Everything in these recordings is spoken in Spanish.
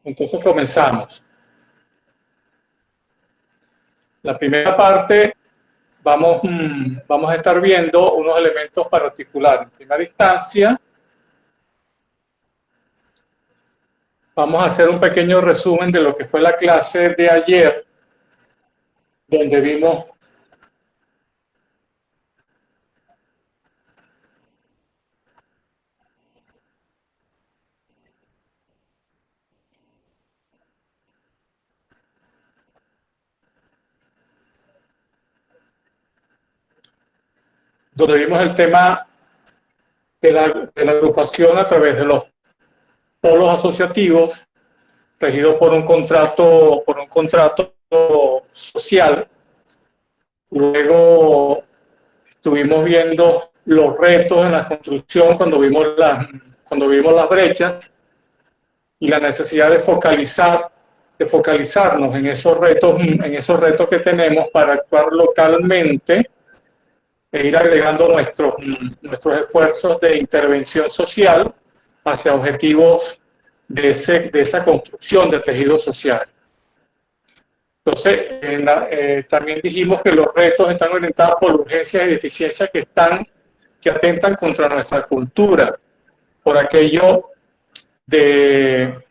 Entonces comenzamos. La primera parte vamos a estar viendo unos elementos para articular. En primera instancia, vamos a hacer un pequeño resumen de lo que fue la clase de ayer, donde vimos el tema de la agrupación a través de los polos asociativos, regido por un contrato social. Luego estuvimos viendo los retos en la construcción cuando vimos las brechas y la necesidad de focalizarnos en esos retos que tenemos para actuar localmente e ir agregando nuestros esfuerzos de intervención social hacia objetivos de esa construcción de tejido social. Entonces, también dijimos que los retos están orientados por urgencias y deficiencias que atentan contra nuestra cultura, por aquello de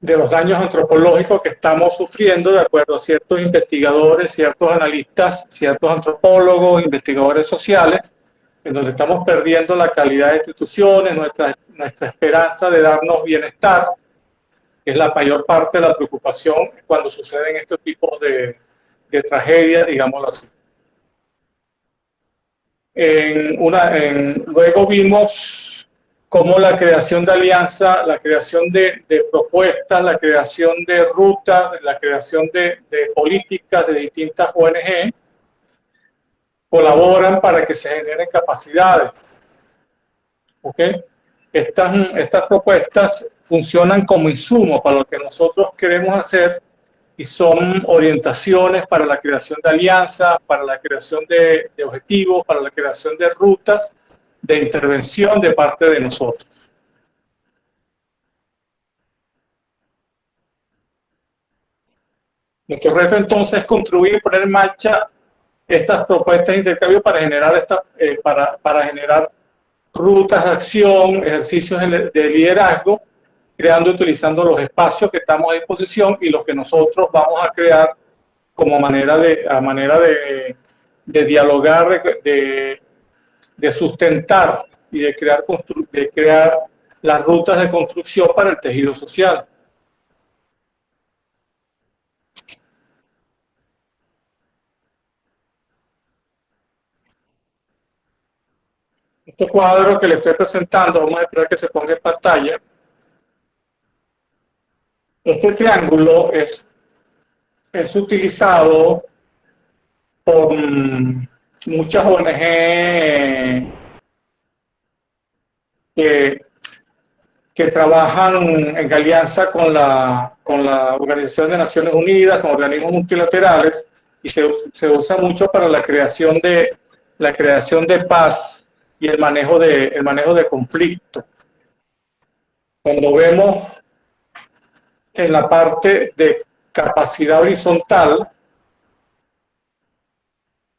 los daños antropológicos que estamos sufriendo, de acuerdo a ciertos investigadores, ciertos analistas, ciertos antropólogos, investigadores sociales, en donde estamos perdiendo la calidad de instituciones, nuestra esperanza de darnos bienestar, que es la mayor parte de la preocupación cuando suceden estos tipos de tragedias, digámoslo así. Luego vimos cómo la creación de alianzas, la creación de propuestas, la creación de rutas, la creación de políticas de distintas ONG colaboran para que se generen capacidades. ¿Okay? Estas propuestas funcionan como insumo para lo que nosotros queremos hacer y son orientaciones para la creación de alianzas, para la creación de objetivos, para la creación de rutas de intervención de parte de nosotros. Nuestro reto entonces es construir y poner en marcha estas propuestas de intercambio para generar rutas de acción, ejercicios de liderazgo, creando y utilizando los espacios que estamos a disposición y los que nosotros vamos a crear como manera de dialogar, de sustentar y de crear las rutas de construcción para el tejido social. Este cuadro que le estoy presentando, vamos a esperar que se ponga en pantalla. Este triángulo es utilizado por muchas ONG que trabajan en alianza con la Organización de Naciones Unidas, con organismos multilaterales, y se usa mucho para la creación de paz y el manejo de conflicto. Cuando vemos en la parte de capacidad horizontal,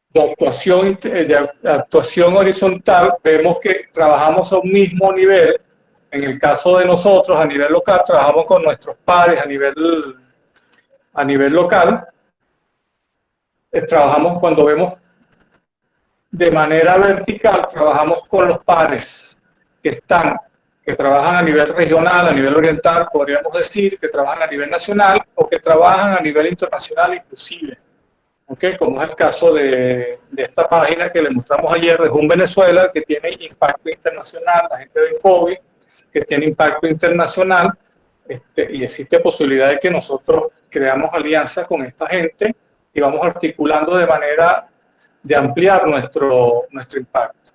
de actuación horizontal, vemos que trabajamos a un mismo nivel. En el caso de nosotros, a nivel local, trabajamos con nuestros pares a nivel local. Trabajamos cuando vemos de manera vertical, trabajamos con los pares que trabajan a nivel regional, a nivel oriental, podríamos decir, que trabajan a nivel nacional o que trabajan a nivel internacional inclusive. ¿Okay? Como es el caso de esta página que le mostramos ayer, de Jun Venezuela, que tiene impacto internacional, la gente del COVID, que tiene impacto internacional, y existe posibilidad de que nosotros creamos alianzas con esta gente y vamos articulando de manera de ampliar nuestro impacto.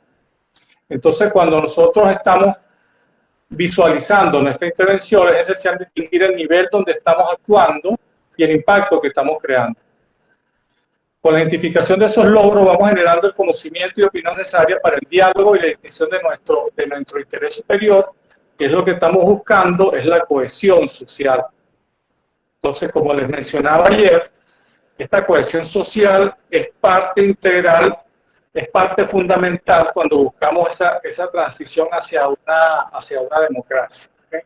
Entonces, cuando nosotros estamos visualizando nuestra intervención, es esencial distinguir el nivel donde estamos actuando y el impacto que estamos creando. Con la identificación de esos logros vamos generando el conocimiento y opinión necesaria para el diálogo y la definición de nuestro interés superior ¿Qué es lo que estamos buscando? Es la cohesión social. Entonces, como les mencionaba ayer, esta cohesión social es parte integral, es parte fundamental cuando buscamos esa transición hacia una democracia. ¿Okay?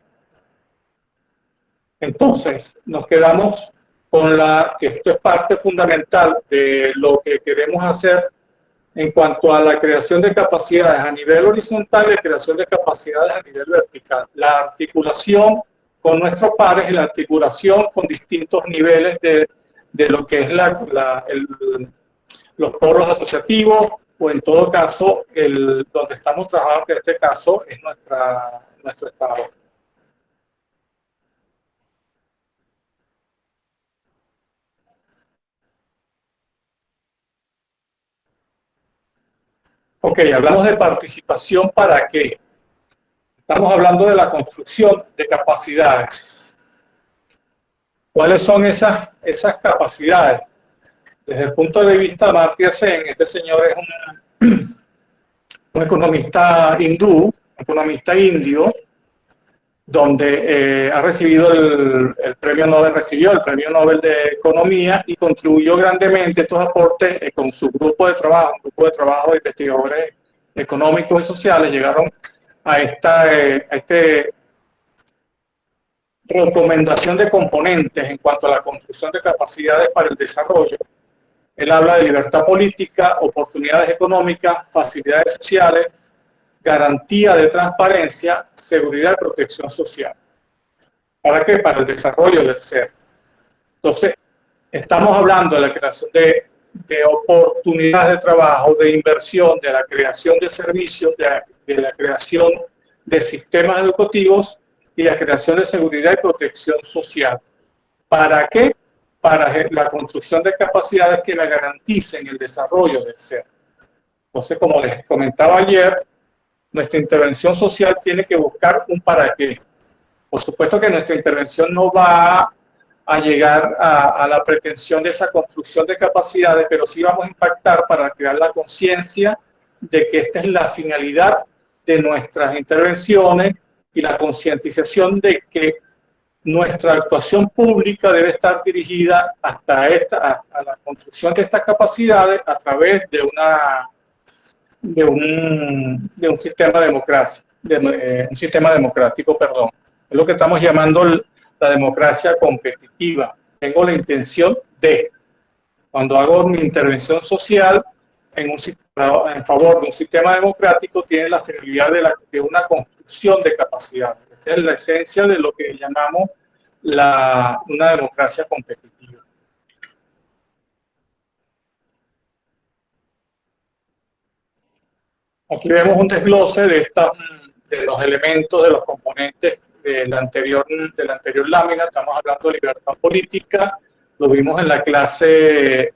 Entonces, nos quedamos con que esto es parte fundamental de lo que queremos hacer en cuanto a la creación de capacidades a nivel horizontal y la creación de capacidades a nivel vertical. La articulación con nuestros pares y la articulación con distintos niveles de lo que es los poros asociativos o en todo caso donde estamos trabajando, que en este caso es nuestro estado. Ok, hablamos de participación. ¿Para qué? Estamos hablando de la construcción de capacidades. ¿Cuáles son esas capacidades? Desde el punto de vista de Amartya Sen, este señor es un economista hindú, economista indio, donde ha recibido recibió el premio Nobel de Economía y contribuyó grandemente estos aportes con su grupo de trabajo de investigadores económicos y sociales. Llegaron a esta recomendación de componentes en cuanto a la construcción de capacidades para el desarrollo. Él habla de libertad política, oportunidades económicas, facilidades sociales, garantía de transparencia, seguridad y protección social. ¿Para qué? Para el desarrollo del ser. Entonces, estamos hablando de la creación de oportunidades de trabajo, de inversión, de la creación de servicios, de la creación de sistemas educativos y la creación de seguridad y protección social. ¿Para qué? Para la construcción de capacidades que me garanticen el desarrollo del ser. Entonces, como les comentaba ayer, nuestra intervención social tiene que buscar un para qué. Por supuesto que nuestra intervención no va a llegar a la pretensión de esa construcción de capacidades, pero sí vamos a impactar para crear la conciencia de que esta es la finalidad de nuestras intervenciones y la concientización de que nuestra actuación pública debe estar dirigida a la construcción de estas capacidades a través de un sistema un sistema democrático, perdón. Es lo que estamos llamando la democracia competitiva. Tengo la intención de, cuando hago mi intervención social en favor de un sistema democrático, tiene la finalidad de una construcción de capacidades. Esta es la esencia de lo que llamamos una democracia competitiva. Aquí vemos un desglose de los elementos, de los componentes de la anterior lámina. Estamos hablando de libertad política, lo vimos en la clase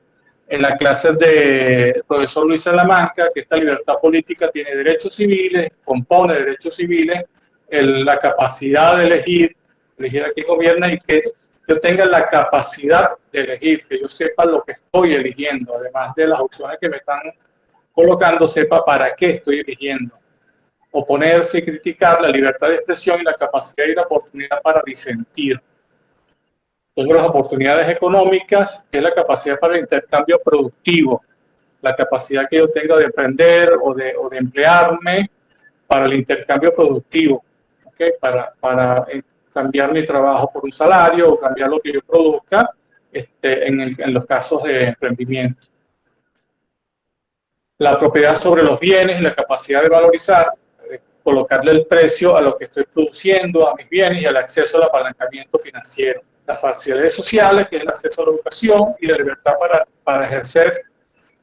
del profesor Luis Salamanca, que esta libertad política tiene derechos civiles, compone derechos civiles, la capacidad de elegir a quién gobierna y que yo tenga la capacidad de elegir, que yo sepa lo que estoy eligiendo, además de las opciones que me están colocando, sepa para qué estoy eligiendo. Oponerse y criticar, la libertad de expresión y la capacidad y la oportunidad para disentir. Tengo las oportunidades económicas, que es la capacidad para el intercambio productivo, la capacidad que yo tenga de aprender o de emplearme para el intercambio productivo, ¿okay? Para cambiar mi trabajo por un salario o cambiar lo que yo produzca en los casos de emprendimiento. La propiedad sobre los bienes, la capacidad de valorizar, colocarle el precio a lo que estoy produciendo, a mis bienes y al acceso al apalancamiento financiero. Las facilidades sociales, que es el acceso a la educación y la libertad para ejercer,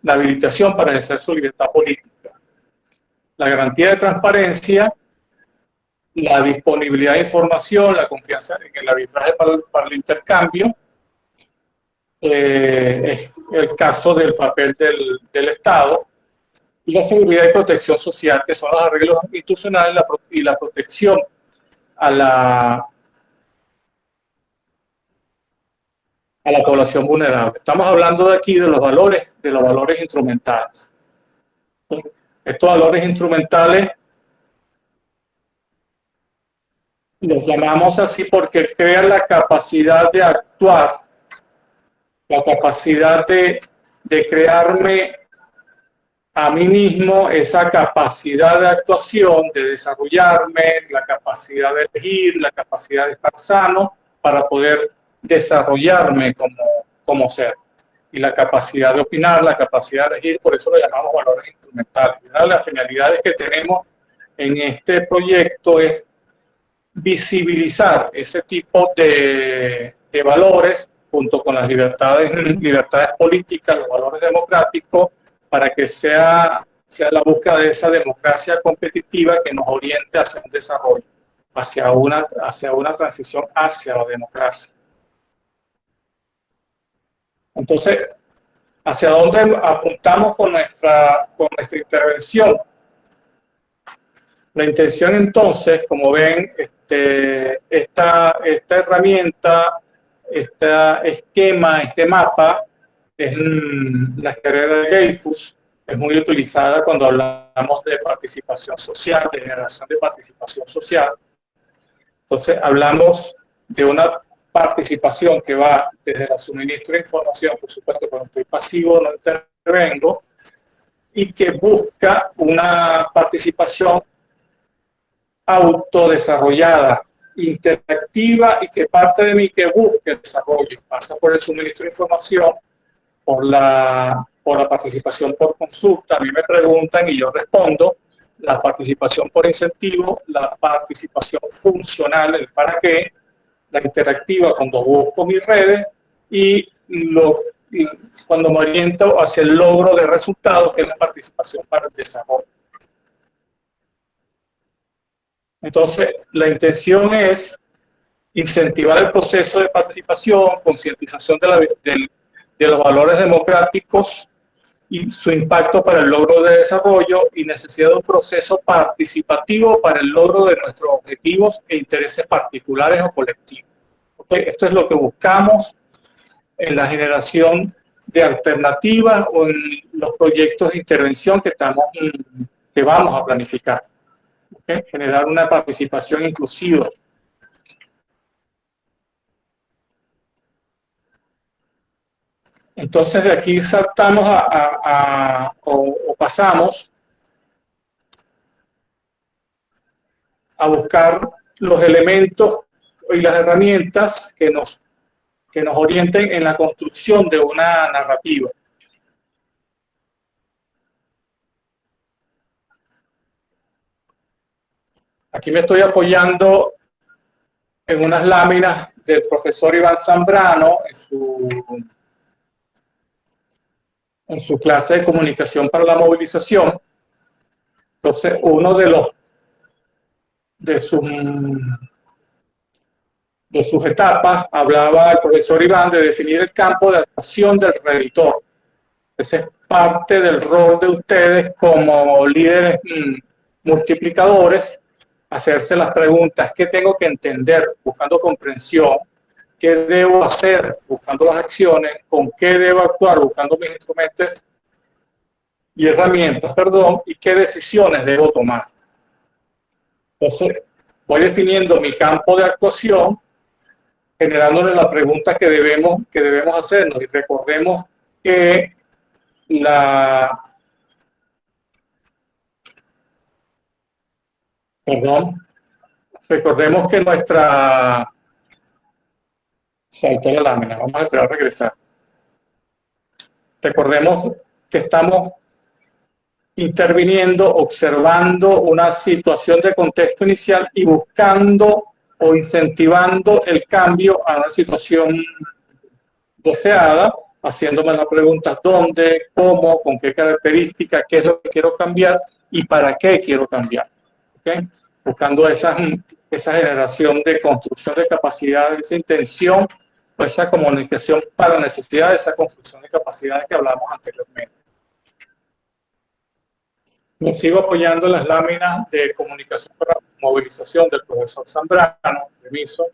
la habilitación para ejercer su libertad política. La garantía de transparencia, la disponibilidad de información, la confianza en el arbitraje para el intercambio, es el caso del papel del Estado, y la seguridad y protección social, que son los arreglos institucionales y la protección a la población vulnerable. Estamos hablando de aquí de los valores instrumentales. Estos valores instrumentales Los llamamos así porque crean la capacidad de actuar, la capacidad de crearme a mí mismo esa capacidad de actuación, de desarrollarme, la capacidad de elegir, la capacidad de estar sano para poder desarrollarme como ser. Y la capacidad de opinar, la capacidad de elegir, por eso lo llamamos valores instrumentales. Una de las finalidades que tenemos en este proyecto es visibilizar ese tipo de valores junto con las libertades políticas, los valores democráticos, para que sea la búsqueda de esa democracia competitiva que nos oriente hacia un desarrollo, hacia una transición hacia la democracia. Entonces, ¿hacia dónde apuntamos con nuestra intervención? La intención entonces, como ven, esta herramienta, este esquema, este mapa, es la carrera de Dreyfus, es muy utilizada cuando hablamos de participación social, de generación de participación social. Entonces, hablamos de una participación que va desde la suministro de información, por supuesto, cuando estoy pasivo no intervengo, y que busca una participación autodesarrollada, interactiva y que parte de mí que busque el desarrollo. Pasa por el suministro de información, por la participación por consulta. A mí me preguntan y yo respondo. La participación por incentivo, la participación funcional, el para qué, la interactiva cuando busco mis redes y cuando me oriento hacia el logro de resultados, que es la participación para el desarrollo. Entonces, la intención es incentivar el proceso de participación, concientización de los valores democráticos y su impacto para el logro de desarrollo y necesidad de un proceso participativo para el logro de nuestros objetivos e intereses particulares o colectivos. ¿Okay? Esto es lo que buscamos en la generación de alternativas o en los proyectos de intervención que vamos a planificar. ¿Okay? Generar una participación inclusiva. Entonces de aquí saltamos o pasamos a buscar los elementos y las herramientas que nos orienten en la construcción de una narrativa. Aquí me estoy apoyando en unas láminas del profesor Iván Zambrano en su clase de comunicación para la movilización. Entonces, uno de sus etapas hablaba el profesor Iván de definir el campo de actuación del redditor. Ese es parte del rol de ustedes como líderes multiplicadores, hacerse las preguntas: ¿qué tengo que entender? Buscando comprensión. ¿Qué debo hacer? Buscando las acciones. ¿Con qué debo actuar? Buscando mis instrumentos y herramientas, y qué decisiones debo tomar. Entonces, voy definiendo mi campo de actuación, generándole las preguntas que debemos hacernos, y recordemos que recordemos que saltó la lámina, vamos a esperar a regresar. Recordemos que estamos interviniendo, observando una situación de contexto inicial y buscando o incentivando el cambio a una situación deseada, haciéndome las preguntas: ¿dónde? ¿Cómo? ¿Con qué características? ¿Qué es lo que quiero cambiar? ¿Y para qué quiero cambiar? ¿Okay? Buscando esa generación de construcción de capacidades, esa intención, o esa comunicación para necesidades, esa construcción de capacidades que hablamos anteriormente. Me sigo apoyando en las láminas de comunicación para movilización del profesor Zambrano, permiso.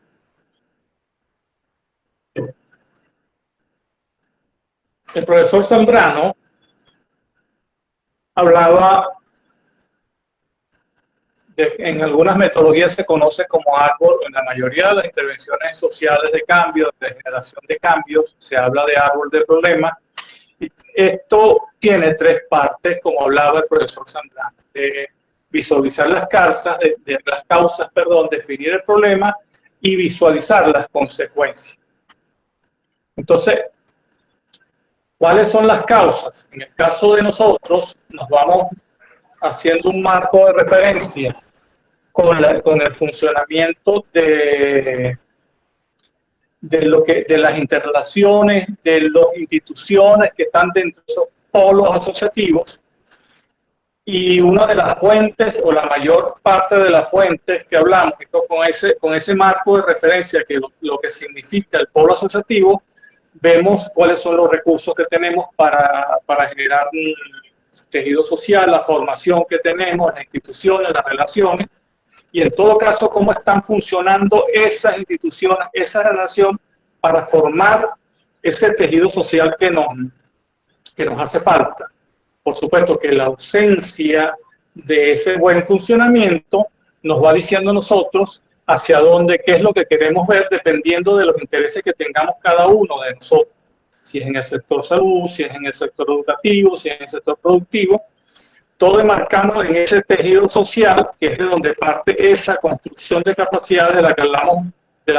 El profesor Zambrano hablaba en algunas metodologías se conoce como árbol. En la mayoría de las intervenciones sociales de cambio, de generación de cambios, se habla de árbol de problemas. Esto tiene tres partes, como hablaba el profesor Zambrano, de visualizar las causas, definir el problema y visualizar las consecuencias. Entonces, ¿cuáles son las causas? En el caso de nosotros, nos vamos haciendo un marco de referencia con el funcionamiento de las interrelaciones, de las instituciones que están dentro de esos polos asociativos. Y una de las fuentes, o la mayor parte de las fuentes que hablamos, con ese marco de referencia, que lo que significa el polo asociativo, vemos cuáles son los recursos que tenemos para generar un tejido social, la formación que tenemos, las instituciones, las relaciones, y en todo caso, cómo están funcionando esas instituciones, esa relación, para formar ese tejido social que nos hace falta. Por supuesto que la ausencia de ese buen funcionamiento nos va diciendo a nosotros hacia dónde, qué es lo que queremos ver, dependiendo de los intereses que tengamos cada uno de nosotros. Si es en el sector salud, si es en el sector educativo, si es en el sector productivo, todo enmarcamos en ese tejido social, que es de donde parte esa construcción de capacidades de la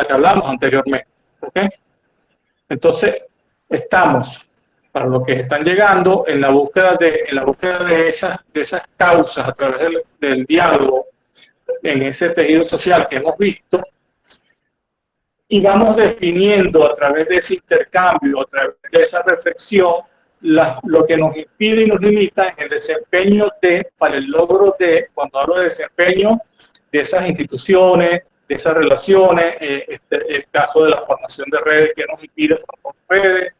que hablamos anteriormente. ¿Okay? Entonces, estamos, para los que están llegando, en la búsqueda de esas causas a través del diálogo en ese tejido social que hemos visto, y vamos definiendo a través de ese intercambio, a través de esa reflexión, lo que nos impide y nos limita en el desempeño para el logro cuando hablo de desempeño, de esas instituciones, de esas relaciones, el caso de la formación de redes, que nos impide formar redes,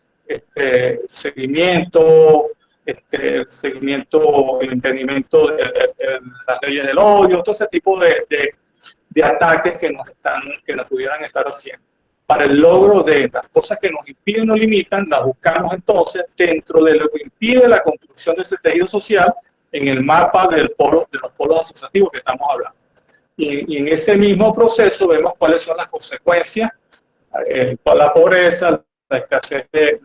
seguimiento, el entendimiento de las leyes del odio, todo ese tipo de ataques que nos pudieran estar haciendo. Para el logro de las cosas que nos impiden o limitan, las buscamos entonces dentro de lo que impide la construcción de ese tejido social en el mapa de los polos asociativos que estamos hablando. Y en ese mismo proceso vemos cuáles son las consecuencias, la pobreza, la escasez de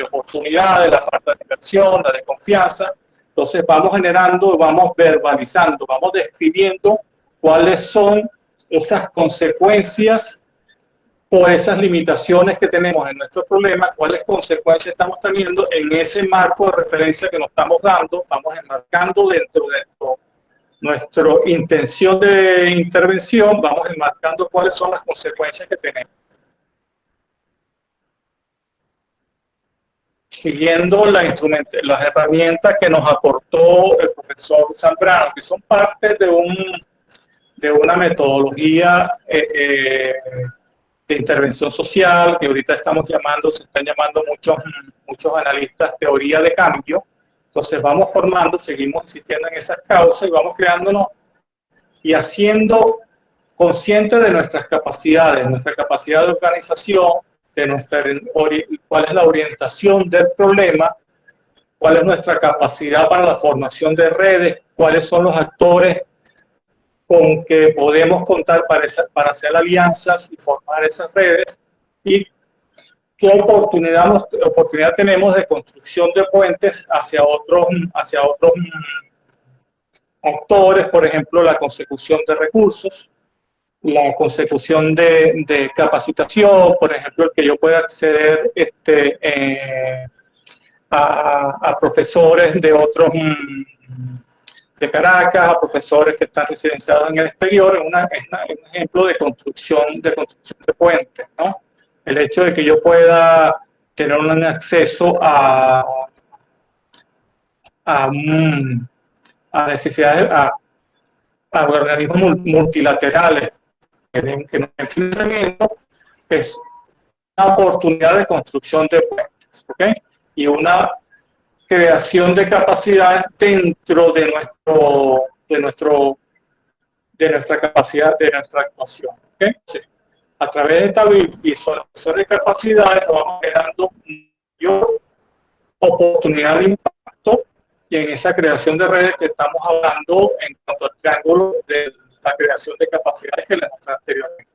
oportunidades, la falta de inversión, la desconfianza. Entonces vamos generando, vamos verbalizando, vamos describiendo cuáles son esas consecuencias por esas limitaciones que tenemos en nuestro problema, cuáles consecuencias estamos teniendo en ese marco de referencia que nos estamos dando, vamos enmarcando dentro de nuestra intención de intervención, vamos enmarcando cuáles son las consecuencias que tenemos. Siguiendo las herramientas que nos aportó el profesor Zambrano, que son parte de una metodología de intervención social, que ahorita se están llamando muchos analistas teoría de cambio. Entonces vamos formando, seguimos insistiendo en esas causas y vamos creándonos y haciendo conscientes de nuestras capacidades, nuestra capacidad de organización, cuál es la orientación del problema, cuál es nuestra capacidad para la formación de redes, cuáles son los actores con que podemos contar para hacer alianzas y formar esas redes, y qué oportunidad tenemos de construcción de puentes hacia otros actores, por ejemplo, la consecución de recursos, la consecución de capacitación, por ejemplo, el que yo pueda acceder a profesores de Caracas, a profesores que están residenciados en el exterior, es un ejemplo de construcción de puentes, ¿no? El hecho de que yo pueda tener un acceso a necesidades, a organismos multilaterales que no hay financiamiento, es una oportunidad de construcción de puentes, ¿okay? Y una creación de capacidades dentro de nuestra capacidad, de nuestra actuación, ¿okay? Sí. A través de esta visualización de capacidades nos vamos creando mayor oportunidad de impacto y en esa creación de redes que estamos hablando en cuanto al triángulo de la creación de capacidades que les mostré anteriormente.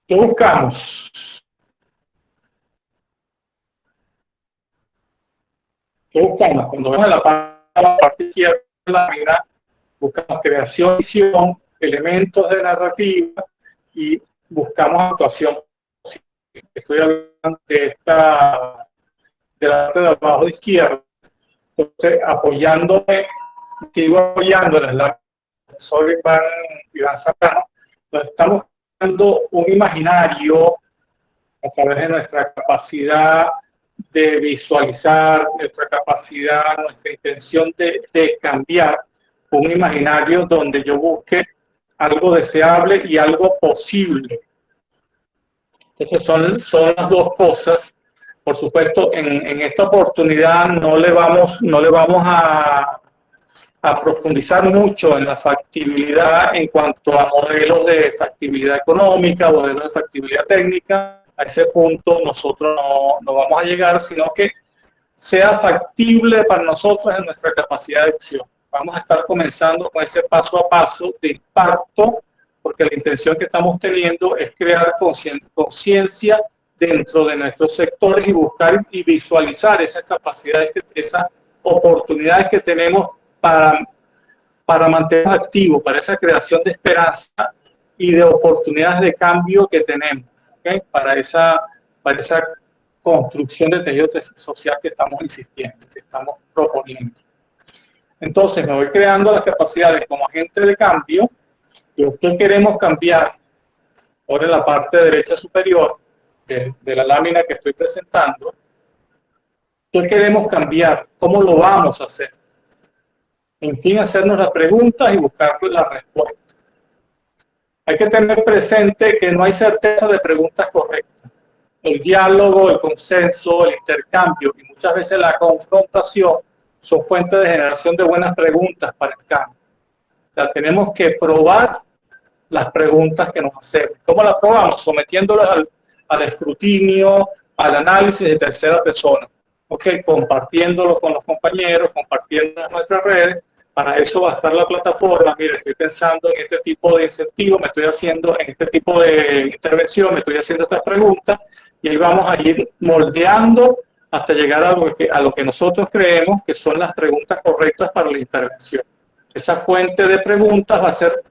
¿Qué buscamos? ¿Qué buscamos? Cuando vemos la parte izquierda de la lámina, buscamos creación, visión, elementos de narrativa y buscamos actuación. Estoy hablando de la parte de abajo de izquierda. Entonces, apoyándome, sigo apoyando la profesor Iván Serrano, nos estamos dando un imaginario a través de nuestra capacidad de visualizar, nuestra capacidad, nuestra intención de cambiar un imaginario donde yo busque algo deseable y algo posible. Entonces son las dos cosas. Por supuesto, en esta oportunidad no le vamos a profundizar mucho en la factibilidad en cuanto a modelos de factibilidad económica, modelos de factibilidad técnica. A ese punto nosotros no vamos a llegar, sino que sea factible para nosotros en nuestra capacidad de acción. Vamos a estar comenzando con ese paso a paso de impacto, porque la intención que estamos teniendo es crear conciencia dentro de nuestros sectores y buscar y visualizar esas capacidades, esas oportunidades que tenemos para mantenernos activos, para esa creación de esperanza y de oportunidades de cambio que tenemos, ¿okay? Para esa construcción de tejido social que estamos insistiendo, que estamos proponiendo. Entonces, me voy creando las capacidades como agente de cambio. ¿Qué queremos cambiar? Ahora en la parte derecha superior de la lámina que estoy presentando, ¿qué queremos cambiar? ¿Cómo lo vamos a hacer? En fin, hacernos las preguntas y buscar la respuesta. Hay que tener presente que no hay certeza de preguntas correctas. El diálogo, el consenso, el intercambio y muchas veces la confrontación son fuentes de generación de buenas preguntas para el cambio. O sea, tenemos que probar las preguntas que nos hacemos. ¿Cómo las probamos? Sometiéndolas al escrutinio, al análisis de tercera persona. ¿Okay? Compartiéndolo con los compañeros, compartiendo en nuestras redes. Para eso va a estar la plataforma. Mira, estoy pensando en este tipo de incentivo, me estoy haciendo en este tipo de intervención, me estoy haciendo estas preguntas y ahí vamos a ir moldeando hasta llegar a lo que nosotros creemos que son las preguntas correctas para la intervención. Esa fuente de preguntas va a ser,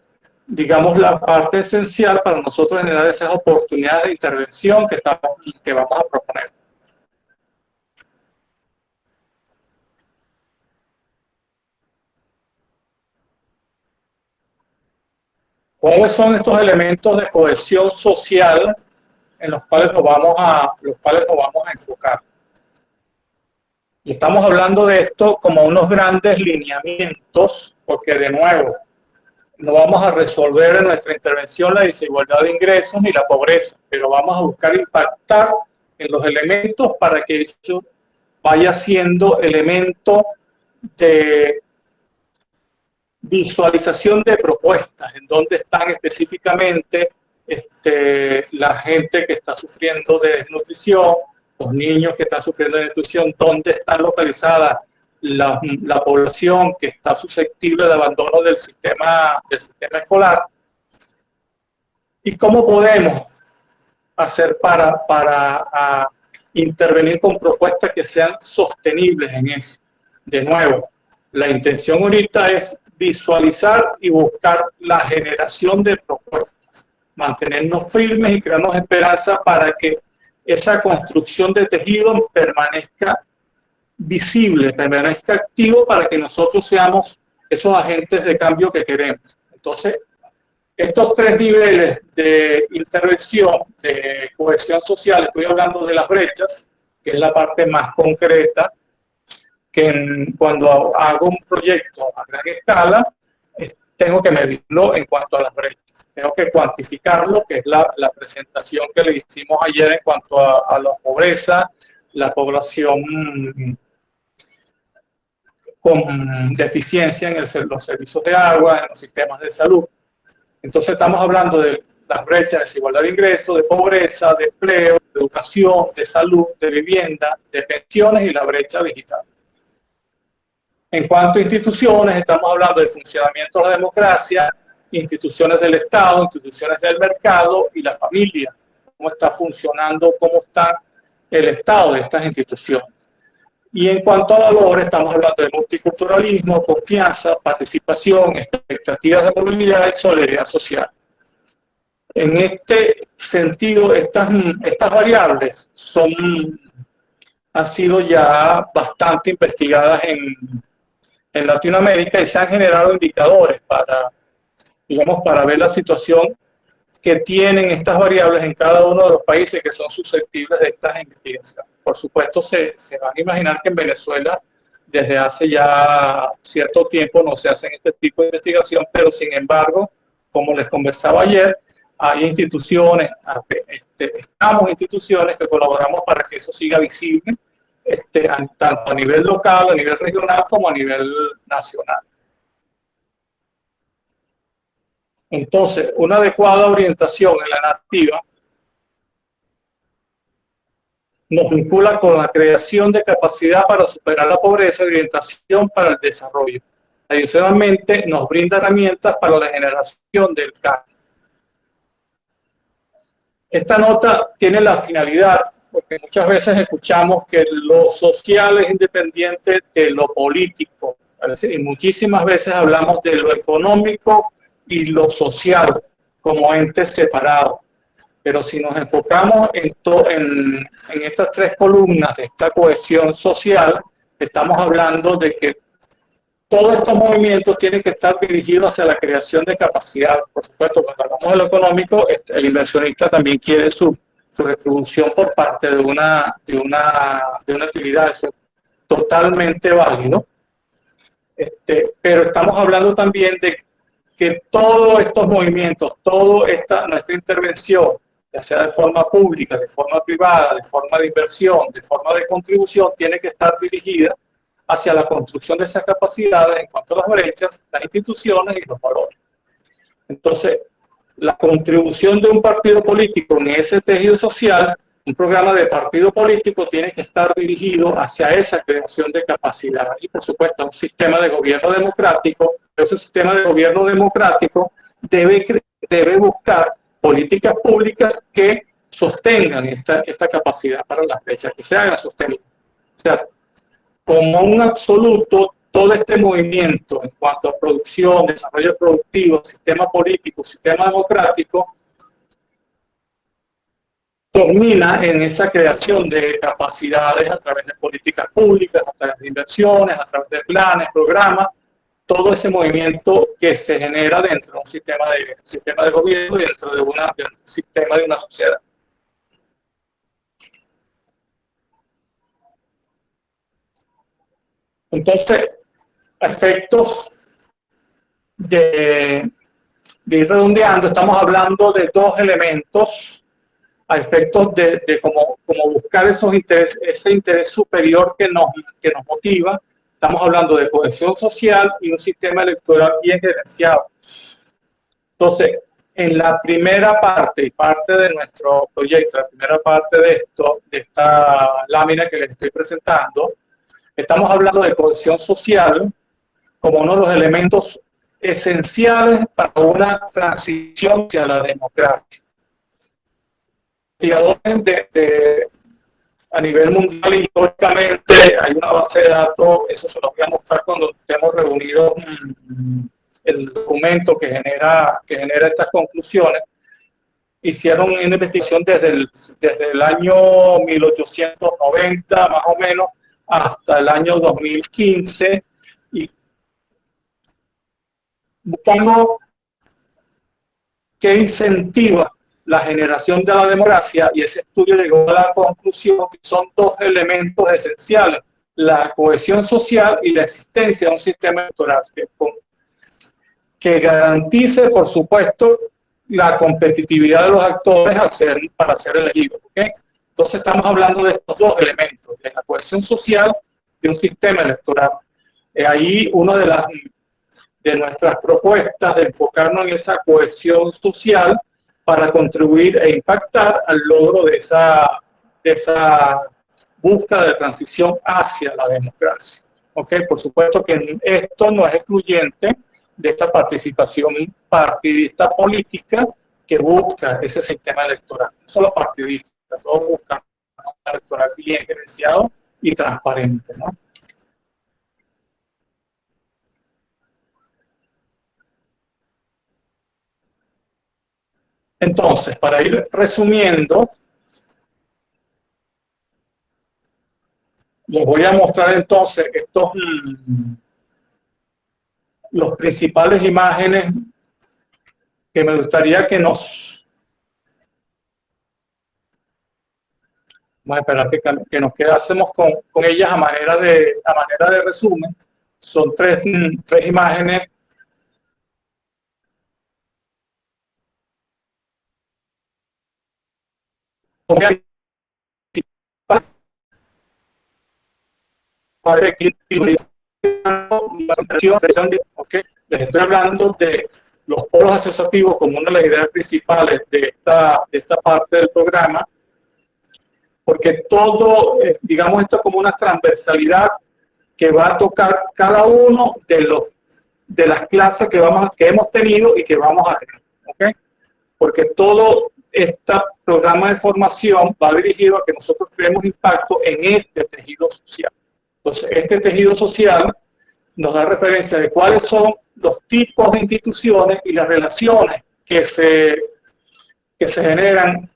digamos, la parte esencial para nosotros generar esas oportunidades de intervención que vamos a proponer. ¿Cuáles son estos elementos de cohesión social en los cuales nos vamos a enfocar? Y estamos hablando de esto como unos grandes lineamientos, porque de nuevo, no vamos a resolver en nuestra intervención la desigualdad de ingresos ni la pobreza, pero vamos a buscar impactar en los elementos para que eso vaya siendo elemento de visualización de propuestas, en dónde están específicamente la gente que está sufriendo de desnutrición, los niños que están sufriendo de desnutrición, dónde está localizada la población que está susceptible de abandono del sistema escolar y cómo podemos hacer para intervenir con propuestas que sean sostenibles en eso. De nuevo, la intención ahorita es visualizar y buscar la generación de propuestas, mantenernos firmes y crearnos esperanza para que esa construcción de tejido permanezca visible, permanezca activo para que nosotros seamos esos agentes de cambio que queremos. Entonces, estos tres niveles de intervención, de cohesión social, estoy hablando de las brechas, que es la parte más concreta, que cuando hago un proyecto a gran escala, tengo que medirlo en cuanto a las brechas. Tengo que cuantificarlo, que es la presentación que le hicimos ayer en cuanto a la pobreza, la población con deficiencia en los servicios de agua, en los sistemas de salud. Entonces estamos hablando de las brechas de desigualdad de ingresos, de pobreza, de empleo, de educación, de salud, de vivienda, de pensiones y la brecha digital. En cuanto a instituciones, estamos hablando del funcionamiento de la democracia, instituciones del Estado, instituciones del mercado y la familia. Cómo está funcionando, cómo está el estado de estas instituciones. Y en cuanto a valores, estamos hablando de multiculturalismo, confianza, participación, expectativas de movilidad y solidaridad social. En este sentido, estas variables han sido ya bastante investigadas en Latinoamérica y se han generado indicadores para ver la situación que tienen estas variables en cada uno de los países que son susceptibles de estas investigaciones. Por supuesto, se van a imaginar que en Venezuela desde hace ya cierto tiempo no se hacen este tipo de investigación, pero sin embargo, como les conversaba ayer, hay instituciones, estamos instituciones que colaboramos para que eso siga visible, tanto a nivel local, a nivel regional, como a nivel nacional. Entonces, una adecuada orientación en la narrativa nos vincula con la creación de capacidad para superar la pobreza y orientación para el desarrollo. Adicionalmente, nos brinda herramientas para la generación del cambio. Esta nota tiene la finalidad, porque muchas veces escuchamos que lo social es independiente de lo político, y muchísimas veces hablamos de lo económico y lo social como entes separados. Pero si nos enfocamos en estas tres columnas de esta cohesión social, estamos hablando de que todos estos movimientos tienen que estar dirigidos hacia la creación de capacidad. Por supuesto, cuando hablamos de lo económico, el inversionista también quiere su retribución por parte de una utilidad. Eso es totalmente válido. Pero estamos hablando también de que todos estos movimientos, nuestra intervención, ya sea de forma pública, de forma privada, de forma de inversión, de forma de contribución, tiene que estar dirigida hacia la construcción de esas capacidades en cuanto a las brechas, las instituciones y los valores. Entonces, la contribución de un partido político en ese tejido social, un programa de partido político tiene que estar dirigido hacia esa creación de capacidad y, por supuesto, un sistema de gobierno democrático. Ese sistema de gobierno democrático debe buscar políticas públicas que sostengan esta capacidad para las brechas, que se hagan sostenibles. O sea, como un absoluto, todo este movimiento en cuanto a producción, desarrollo productivo, sistema político, sistema democrático, termina en esa creación de capacidades a través de políticas públicas, a través de inversiones, a través de planes, programas, todo ese movimiento que se genera dentro de un sistema de gobierno y dentro de un sistema de una sociedad. Entonces, a efectos de ir redondeando, estamos hablando de dos elementos, a efectos de cómo buscar ese interés superior que nos motiva. Estamos hablando de cohesión social y un sistema electoral bien gerenciado. Entonces, en la primera parte y parte de nuestro proyecto, la primera parte de esta lámina que les estoy presentando, estamos hablando de cohesión social como uno de los elementos esenciales para una transición hacia la democracia. Investigadores a nivel mundial, históricamente, hay una base de datos, eso se los voy a mostrar cuando estemos reunidos el documento que genera estas conclusiones. Hicieron una investigación desde el año 1890, más o menos, hasta el año 2015, y buscando qué incentiva la generación de la democracia, y ese estudio llegó a la conclusión que son dos elementos esenciales: la cohesión social y la existencia de un sistema electoral que garantice, por supuesto, la competitividad de los actores para ser elegidos. ¿Okay? Entonces estamos hablando de estos dos elementos, de la cohesión social y un sistema electoral. Ahí una de las de nuestras propuestas, de enfocarnos en esa cohesión social para contribuir e impactar al logro de esa búsqueda de transición hacia la democracia. ¿Okay? Por supuesto que esto no es excluyente de esta participación partidista política que busca ese sistema electoral, no solo partidista, todos buscan un sistema electoral bien gerenciado y transparente, ¿no? Entonces, para ir resumiendo, les voy a mostrar entonces los principales imágenes que me gustaría que vamos a esperar que nos quedásemos con ellas a manera de resumen. Son tres imágenes. Okay. Les estoy hablando de los polos asociativos como una de las ideas principales de esta parte del programa, porque todo, digamos, esto es como una transversalidad que va a tocar cada uno de las clases que hemos tenido y que vamos a tener, ¿okay? Porque todo este programa de formación va dirigido a que nosotros creemos impacto en este tejido social. Entonces, este tejido social nos da referencia de cuáles son los tipos de instituciones y las relaciones que se generan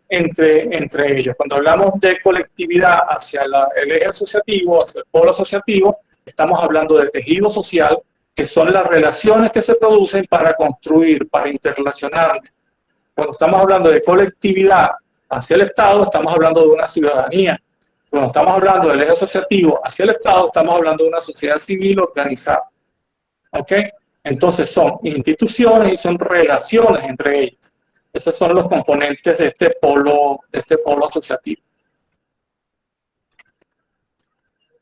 entre ellos. Cuando hablamos de colectividad hacia el eje asociativo, hacia el polo asociativo, estamos hablando de tejido social, que son las relaciones que se producen para construir, para interrelacionarnos. Cuando estamos hablando de colectividad hacia el Estado, estamos hablando de una ciudadanía. Cuando estamos hablando del eje asociativo hacia el Estado, estamos hablando de una sociedad civil organizada. ¿Ok? Entonces son instituciones y son relaciones entre ellas. Esos son los componentes de este polo asociativo.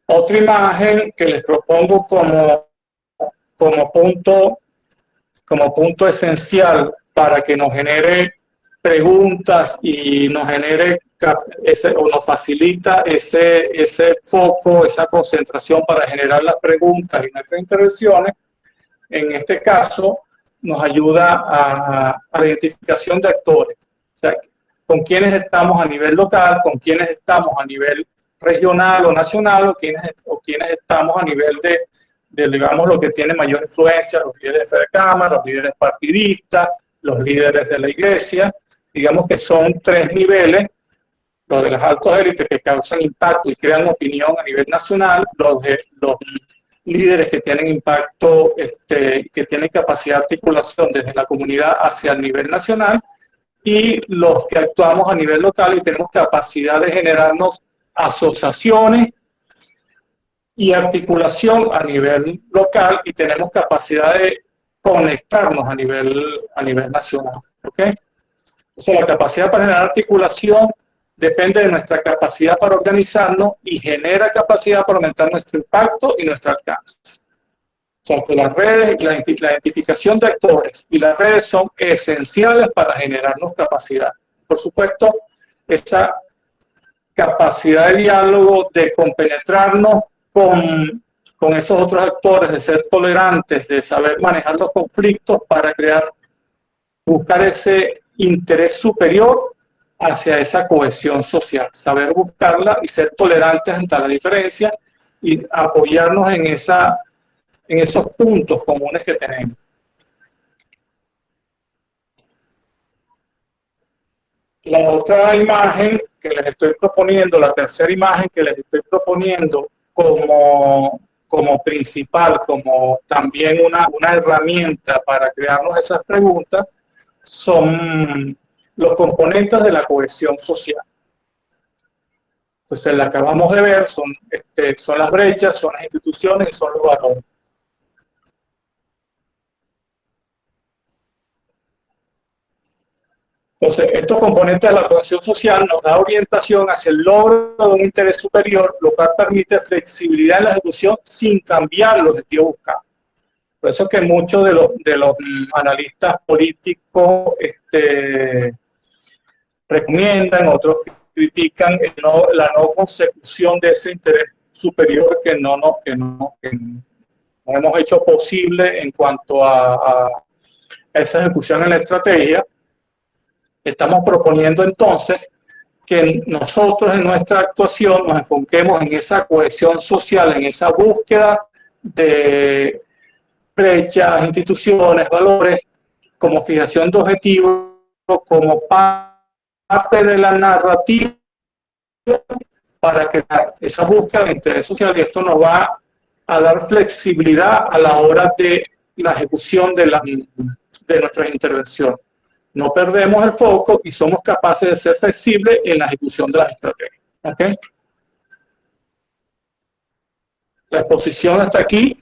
Otra imagen que les propongo como punto esencial para que nos genere preguntas y nos genere o nos facilita ese foco, esa concentración para generar las preguntas y nuestras intervenciones. En este caso, nos ayuda a la identificación de actores. O sea, con quienes estamos a nivel local, con quienes estamos a nivel regional o nacional, o quienes estamos a nivel de digamos, lo que tiene mayor influencia, los líderes de Cámara, los líderes partidistas, los líderes de la iglesia. Digamos que son tres niveles: los de las altas élites que causan impacto y crean opinión a nivel nacional, los líderes que tienen impacto, que tienen capacidad de articulación desde la comunidad hacia el nivel nacional, y los que actuamos a nivel local y tenemos capacidad de generarnos asociaciones y articulación a nivel local y tenemos capacidad de conectarnos a nivel nacional. ¿Okay? O sea, la capacidad para generar articulación depende de nuestra capacidad para organizarnos y genera capacidad para aumentar nuestro impacto y nuestro alcance. O sea, que las redes, la identificación de actores y las redes son esenciales para generarnos capacidad. Por supuesto, esa capacidad de diálogo, de compenetrarnos con esos otros actores, de ser tolerantes, de saber manejar los conflictos para buscar ese interés superior hacia esa cohesión social, saber buscarla y ser tolerantes ante la diferencia y apoyarnos en esos puntos comunes que tenemos. La otra imagen que les estoy proponiendo, la tercera imagen que les estoy proponiendo como principal, como también una herramienta para crearnos esas preguntas, son los componentes de la cohesión social. Entonces, la que acabamos de ver son las brechas, son las instituciones y son los valores. Entonces, estos componentes de la cohesión social nos da orientación hacia el logro de un interés superior, lo cual permite flexibilidad en la ejecución sin cambiar el objetivo buscado. Por eso es que muchos de los analistas políticos recomiendan, otros critican la no consecución de ese interés superior que no hemos hecho posible en cuanto a esa ejecución en la estrategia. Estamos proponiendo entonces que nosotros en nuestra actuación nos enfoquemos en esa cohesión social, en esa búsqueda de brechas, instituciones, valores, como fijación de objetivos, como parte de la narrativa para crear esa búsqueda de interés social, y esto nos va a dar flexibilidad a la hora de la ejecución de nuestras intervenciones. No perdemos el foco y somos capaces de ser flexibles en la ejecución de las estrategias. ¿Okay? La exposición hasta aquí.